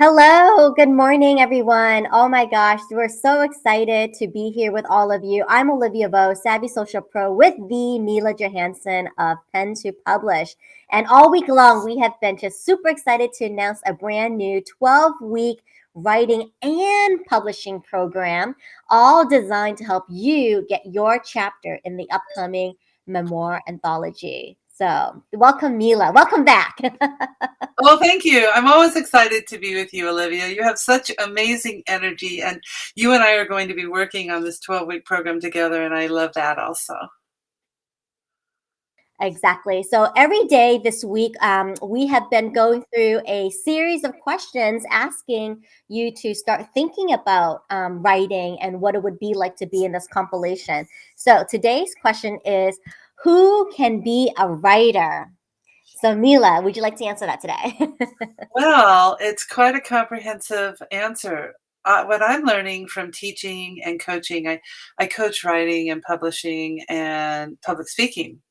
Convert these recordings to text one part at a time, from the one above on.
Hello, good morning, everyone. Oh my gosh, we're so excited to be here with all of you. I'm Olivia Vo, Savvy Social Pro, with the Mila Johansen of Pen to Publish. And all week long, we have been just super excited to announce a brand new 12-week writing and publishing program, all designed to help you get your chapter in the upcoming Memoir Anthology. So, welcome, Mila. Welcome back. Well, thank you. I'm always excited to be with you, Olivia. You have such amazing energy, and you and I are going to be working on this 12-week program together, and I love that also. Exactly. So every day this week, we have been going through a series of questions asking you to start thinking about writing and what it would be like to be in this compilation. So today's question is, who can be a writer? So Mila, would you like to answer that today? Well, it's quite a comprehensive answer. What I'm learning from teaching and coaching, I coach writing and publishing and public speaking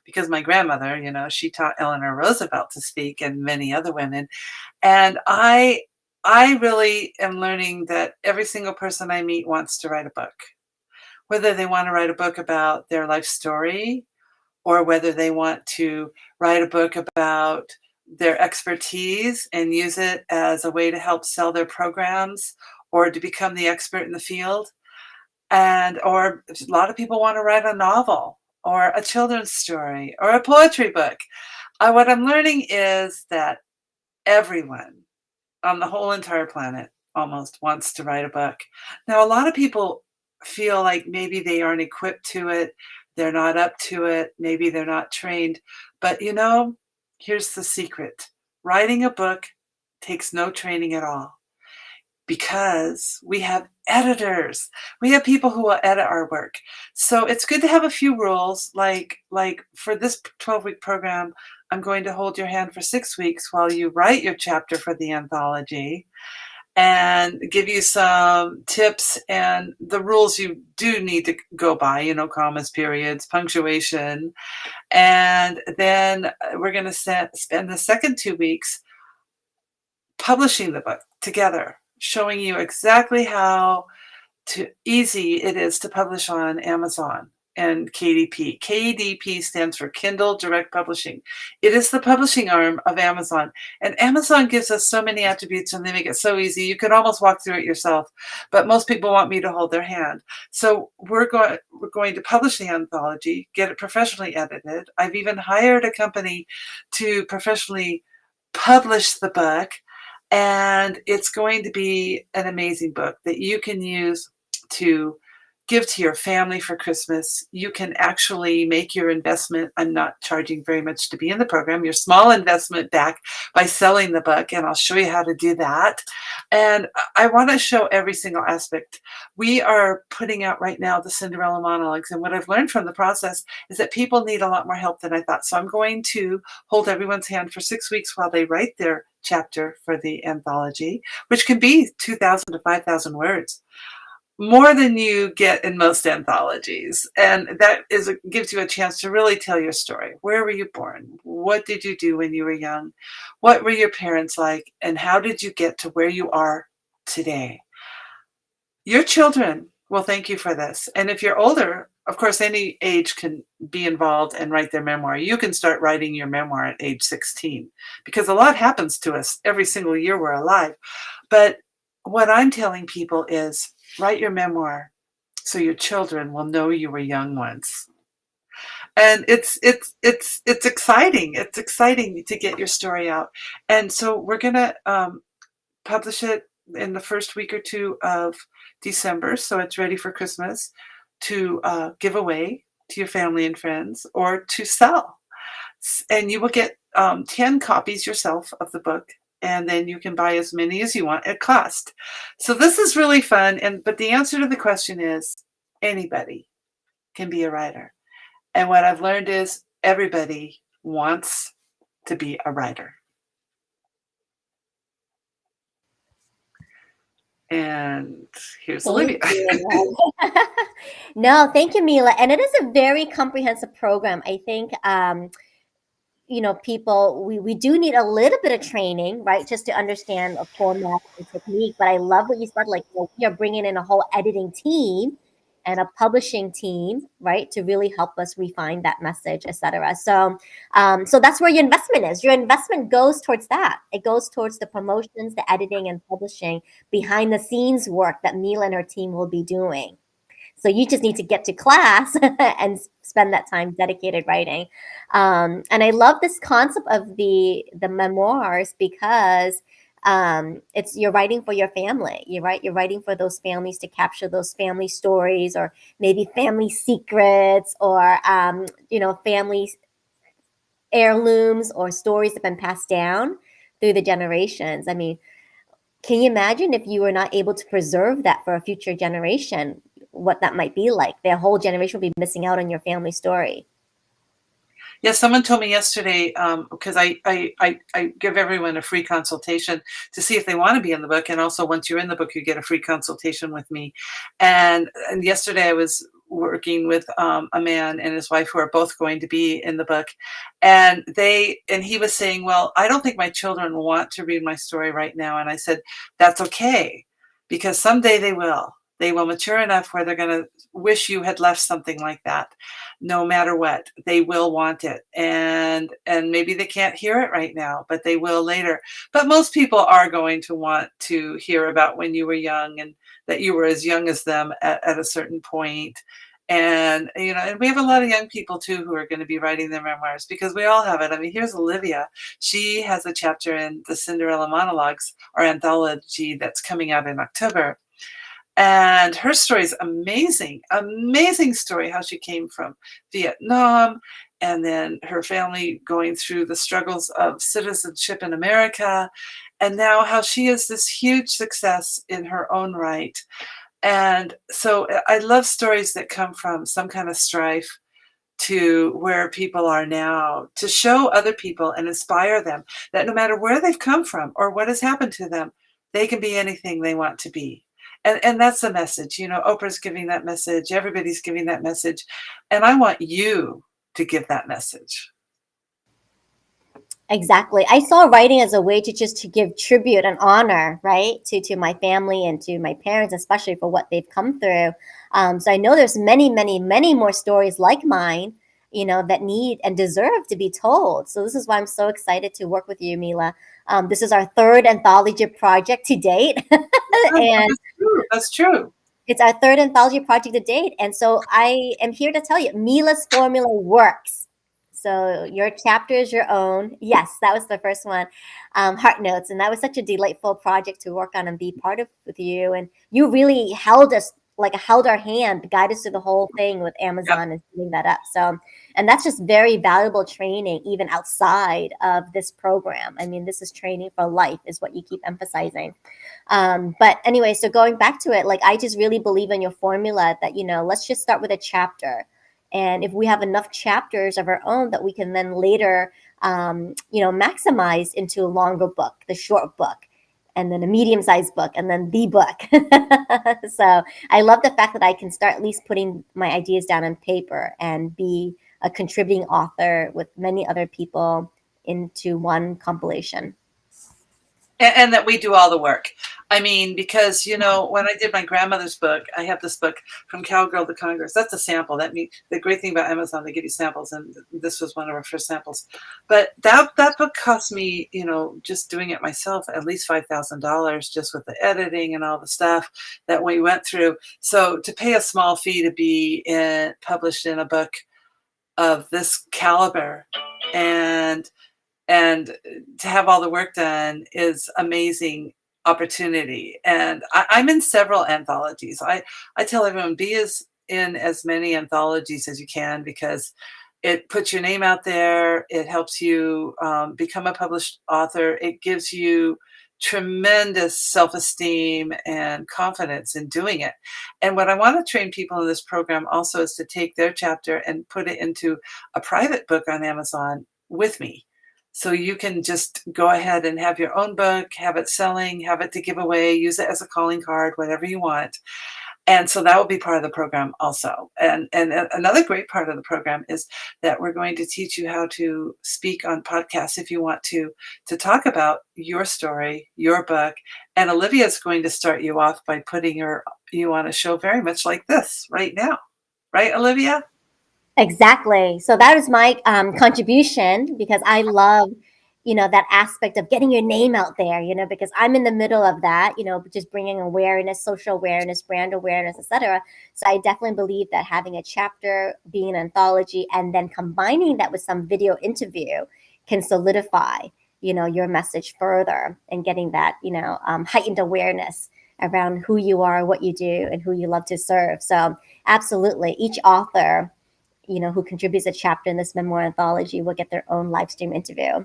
because my grandmother, she taught Eleanor Roosevelt to speak and many other women. And I really am learning that every single person I meet wants to write a book. Whether they want to write a book about their life story or whether they want to write a book about their expertise and use it as a way to help sell their programs or to become the expert in the field. Or a lot of people want to write a novel or a children's story or a poetry book. What I'm learning is that everyone on the whole entire planet almost wants to write a book. Now, a lot of people feel like maybe they aren't equipped to it, they're not up to it, maybe they're not trained. But here's the secret. Writing a book takes no training at all because we have editors. We have people who will edit our work. So it's good to have a few rules, like for this 12-week program, I'm going to hold your hand for 6 weeks while you write your chapter for the anthology and give you some tips and the rules you do need to go by, commas, periods, punctuation. And then we're going to spend the second 2 weeks publishing the book together, showing you exactly how easy it is to publish on Amazon and KDP. KDP stands for Kindle Direct Publishing. It is the publishing arm of Amazon. And Amazon gives us so many attributes and they make it so easy. You can almost walk through it yourself. But most people want me to hold their hand. So we're going to publish the anthology, get it professionally edited. I've even hired a company to professionally publish the book. And it's going to be an amazing book that you can use to give to your family for Christmas. You can actually make your investment. I'm not charging very much to be in the program. Your small investment back by selling the book, and I'll show you how to do that. And I want to show every single aspect. We are putting out right now the Cinderella monologues, and what I've learned from the process is that people need a lot more help than I thought. So I'm going to hold everyone's hand for 6 weeks while they write their chapter for the anthology, which can be 2,000 to 5,000 words. More than you get in most anthologies. And that gives you a chance to really tell your story. Where were you born? What did you do when you were young? What were your parents like? And how did you get to where you are today? Your children will thank you for this. And if you're older, of course, any age can be involved and write their memoir. You can start writing your memoir at age 16 because a lot happens to us every single year we're alive. But what I'm telling people is write your memoir so your children will know you were young once. And it's exciting. It's exciting to get your story out. And so we're going to publish it in the first week or two of December, so it's ready for Christmas to give away to your family and friends or to sell. And you will get 10 copies yourself of the book, and then you can buy as many as you want at cost. So this is really fun. But the answer to the question is anybody can be a writer. And what I've learned is everybody wants to be a writer. And here's Olivia. No, thank you, Mila. And it is a very comprehensive program. I think people, we do need a little bit of training, right, just to understand a format and technique. But I love what you said, like, we are bringing in a whole editing team and a publishing team, right, to really help us refine that message, etc. So that's where your investment is. Your investment goes towards that. It goes towards the promotions, the editing, and publishing, behind the scenes work that Mila and her team will be doing. So you just need to get to class and spend that time dedicated writing. And I love this concept of the memoirs, because it's, you're writing for your family. You're writing for those families, to capture those family stories, or maybe family secrets, or family heirlooms, or stories that have been passed down through the generations. I mean, can you imagine if you were not able to preserve that for a future generation, what that might be like? Their whole generation will be missing out on your family story. Yeah, someone told me yesterday, because I give everyone a free consultation to see if they want to be in the book. And also, once you're in the book, you get a free consultation with me. And yesterday I was working with a man and his wife who are both going to be in the book. And he was saying, well, I don't think my children want to read my story right now. And I said, that's okay, because someday they will. They will mature enough where they're going to wish you had left something like that. No matter what, they will want it. And maybe they can't hear it right now, but they will later. But most people are going to want to hear about when you were young, and that you were as young as them at a certain point. And, and we have a lot of young people too who are going to be writing their memoirs, because we all have it. I mean, here's Olivia. She has a chapter in the Cinderella Monologues, our anthology that's coming out in October. And her story is amazing, amazing story, how she came from Vietnam, and then her family going through the struggles of citizenship in America, and now how she is this huge success in her own right. And so I love stories that come from some kind of strife to where people are now, to show other people and inspire them that no matter where they've come from or what has happened to them, they can be anything they want to be. And that's the message. Oprah's giving that message. Everybody's giving that message. And I want you to give that message. Exactly. I saw writing as a way to give tribute and honor, right, to my family and to my parents, especially for what they've come through. So I know there's many, many, many more stories like mine, that need and deserve to be told. So this is why I'm so excited to work with you, Mila. This is our third anthology project to date, and That's true. That's true. it's our third anthology project to date. And so I am here to tell you, Mila's formula works. So your chapter is your own. Yes, that was the first one, Heart Notes. And that was such a delightful project to work on and be part of with you. And you really held us, like held our hand, guided us through the whole thing with Amazon and setting that up. So, and that's just very valuable training, even outside of this program. I mean, this is training for life, is what you keep emphasizing. But anyway, so going back to it, like, I just really believe in your formula that, let's just start with a chapter. And if we have enough chapters of our own, that we can then later, maximize into a longer book, the short book, and then a medium-sized book, and then the book. So I love the fact that I can start at least putting my ideas down on paper and be a contributing author with many other people into one compilation. And that we do all the work. I mean, because, when I did my grandmother's book, I have this book, From Cowgirl to Congress. That's a sample. That means the great thing about Amazon, they give you samples, and this was one of our first samples. But that book cost me, just doing it myself, at least $5,000, just with the editing and all the stuff that we went through. So to pay a small fee to be published in a book of this caliber, and to have all the work done, is amazing opportunity. And I'm in several anthologies. I tell everyone, be in as many anthologies as you can, because it puts your name out there. It helps you become a published author. It gives you tremendous self-esteem and confidence in doing it. And what I want to train people in this program also is to take their chapter and put it into a private book on Amazon with me. So you can just go ahead and have your own book, have it selling, have it to give away, use it as a calling card, whatever you want. And so that will be part of the program also. And another great part of the program is that we're going to teach you how to speak on podcasts if you want to talk about your story, your book. And Olivia is going to start you off by putting you on a show very much like this right now. Right, Olivia? Exactly. So that is my contribution, because I love, that aspect of getting your name out there, because I'm in the middle of that, just bringing awareness, social awareness, brand awareness, etc. So I definitely believe that having a chapter, being an anthology, and then combining that with some video interview can solidify, your message further, and getting that, heightened awareness around who you are, what you do, and who you love to serve. So absolutely, each author, who contributes a chapter in this memoir anthology will get their own live stream interview.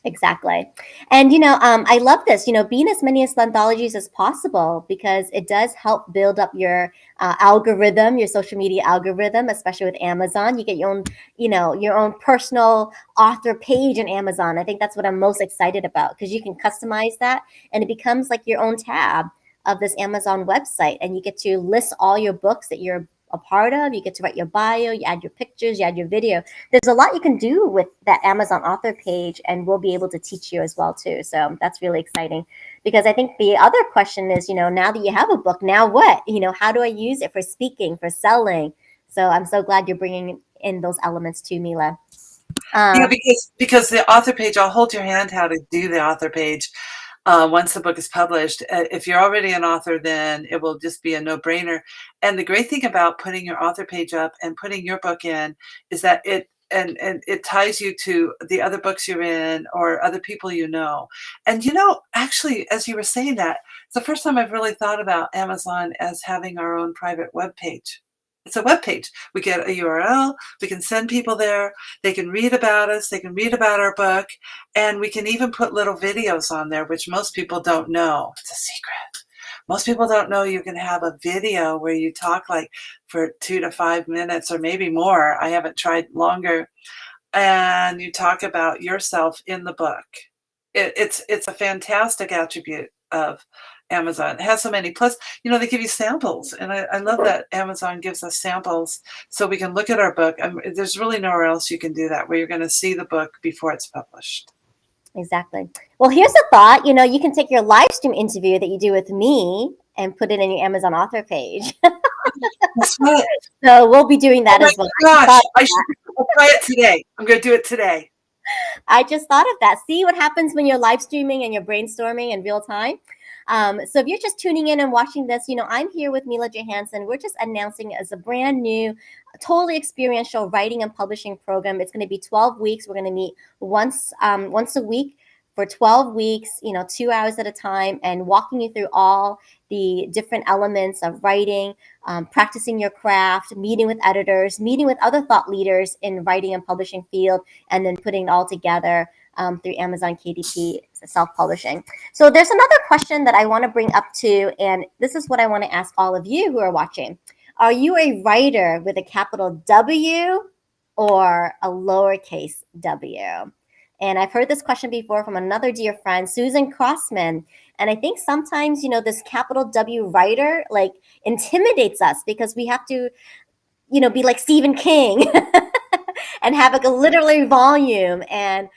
Exactly. And, I love this, being as many as anthologies as possible, because it does help build up your algorithm, your social media algorithm, especially with Amazon. You get your own, your own personal author page on Amazon. I think that's what I'm most excited about, because you can customize that and it becomes like your own tab of this Amazon website. And you get to list all your books that you're a part of. You get to write your bio, you add your pictures, you add your video. There's a lot you can do with that Amazon author page, and we'll be able to teach you as well too. So that's really exciting, because I think the other question is, now that you have a book, now what? How do I use it for speaking, for selling? So I'm so glad you're bringing in those elements too, Mila. Yeah, because the author page, I'll hold your hand how to do the author page. Once the book is published, if you're already an author, then it will just be a no-brainer. And the great thing about putting your author page up and putting your book in is that it ties you to the other books you're in or other people you know. And actually, as you were saying that, it's the first time I've really thought about Amazon as having our own private web page. It's a web page. We get a URL. We can send people there. They can read about us. They can read about our book. And we can even put little videos on there, which most people don't know. It's a secret. Most people don't know you can have a video where you talk like for 2 to 5 minutes or maybe more. I haven't tried longer. And you talk about yourself in the book. It's a fantastic attribute of Amazon. It has so many. Plus, they give you samples. And I love that Amazon gives us samples so we can look at our book. There's really nowhere else you can do that, where you're going to see the book before it's published. Exactly. Well, here's a thought. You can take your live stream interview that you do with me and put it in your Amazon author page. That's right. So we'll be doing that Oh my as well. gosh, I'll try it today. I'm going to do it today. I just thought of that. See what happens when you're live streaming and you're brainstorming in real time. So if you're just tuning in and watching this, I'm here with Mila Johansen. We're just announcing as a brand new, totally experiential writing and publishing program. It's going to be 12 weeks. We're going to meet once a week for 12 weeks, 2 hours at a time, and walking you through all the different elements of writing, practicing your craft, meeting with editors, meeting with other thought leaders in writing and publishing field, and then putting it all together through Amazon KDP self-publishing. So there's another question that I want to bring up too, and this is what I want to ask all of you who are watching. Are you a writer with a capital W or a lowercase w? And I've heard this question before from another dear friend, Susan Crossman. And I think sometimes, this capital W writer like intimidates us, because we have to, be like Stephen King and have like a literary volume, and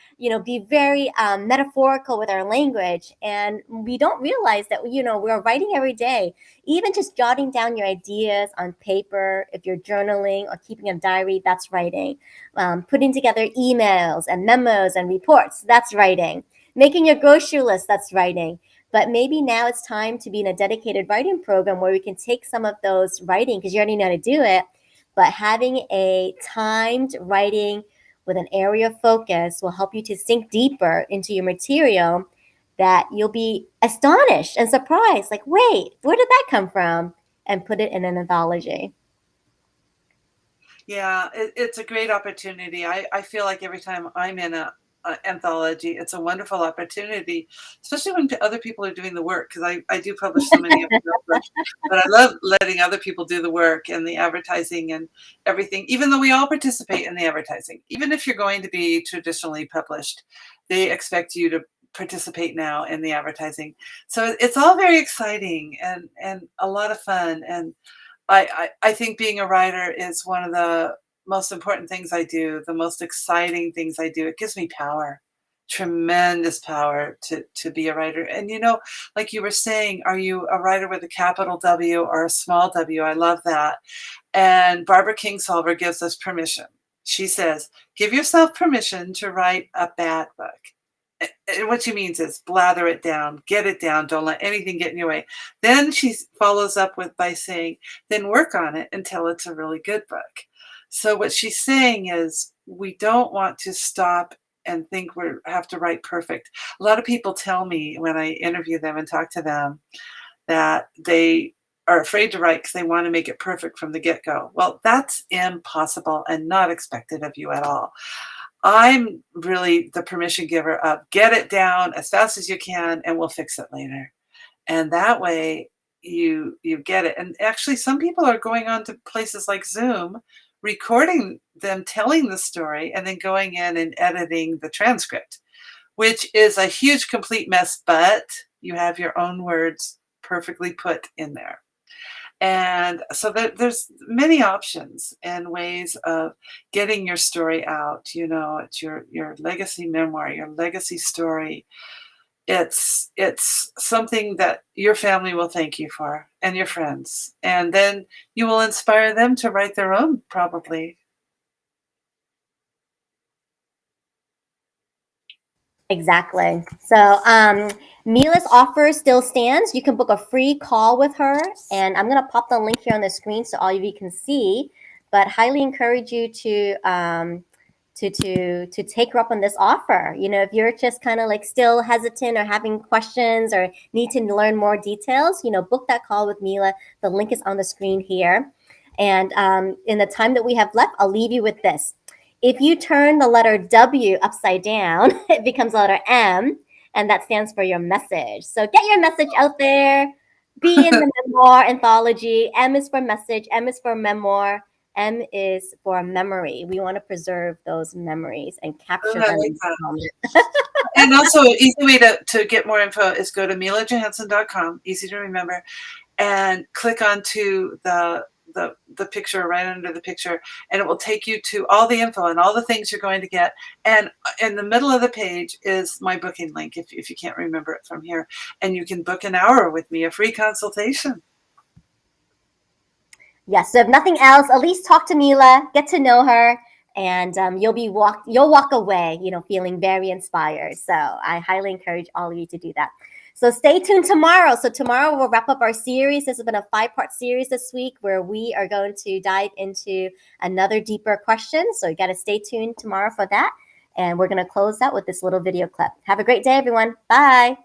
be very metaphorical with our language. And we don't realize that we're writing every day. Even just jotting down your ideas on paper, if you're journaling or keeping a diary, that's writing. Putting together emails and memos and reports, that's writing. Making your grocery list, that's writing. But maybe now it's time to be in a dedicated writing program where we can take some of those writing, because you already know how to do it, but having a timed writing with an area of focus will help you to sink deeper into your material, that you'll be astonished and surprised, like, wait, where did that come from? And put it in an anthology. Yeah, it's a great opportunity. I feel like every time I'm in a anthology, it's a wonderful opportunity, especially when other people are doing the work, because I do publish so many of my books, but I love letting other people do the work and the advertising and everything, even though we all participate in the advertising. Even if you're going to be traditionally published, they expect you participate now in the advertising. So it's all very exciting and a lot of fun. And I think being a writer is one of the most important things I do, the most exciting things I do. It gives me power, tremendous power to be a writer. And like you were saying, are you a writer with a capital W or a small w? I love that. And Barbara Kingsolver gives us permission. She says, give yourself permission to write a bad book. And what she means is blather it down, get it down, don't let anything get in your way. Then she follows up by saying, then work on it until it's a really good book. So what she's saying is we don't want to stop and think we have to write perfect. A lot of people tell me when I interview them and talk to them that they are afraid to write because they want to make it perfect from the get-go. Well, that's impossible and not expected of you at all. I'm really the permission giver of get it down as fast as you can and we'll fix it later. And that way you get it. And actually some people are going on to places like Zoom, recording them telling the story and then going in and editing the transcript, which is a huge complete mess, but you have your own words perfectly put in there. And so there's many options and ways of getting your story out. It's your legacy memoir, your legacy story. It's something that your family will thank you for and your friends. And then you will inspire them to write their own, probably. Exactly. So Mila's offer still stands. You can book a free call with her, and I'm going to pop the link here on the screen so all of you can see. But highly encourage you to take her up on this offer. If you're just kind of like still hesitant or having questions or need to learn more details, book that call with Mila. The link is on the screen here. And in the time that we have left, I'll leave you with this. If you turn the letter W upside down, it becomes the letter M, and that stands for your message. So get your message out there. Be in the Memoir Anthology. M is for message. M is for memoir. M is for memory. We want to preserve those memories and capture them in this moment. And also, an easy way to get more info is go to milajohansen.com, easy to remember, and click onto the picture right under the picture, and it will take you to all the info and all the things you're going to get. And in the middle of the page is my booking link if you can't remember it from here. And you can book an hour with me, a free consultation. Yes, so if nothing else, at least talk to Mila, get to know her, and you'll walk away, feeling very inspired. So I highly encourage all of you to do that. So stay tuned tomorrow. So tomorrow we'll wrap up our series. This has been a 5-part series this week where we are going to dive into another deeper question. So you got to stay tuned tomorrow for that. And we're going to close out with this little video clip. Have a great day, everyone. Bye.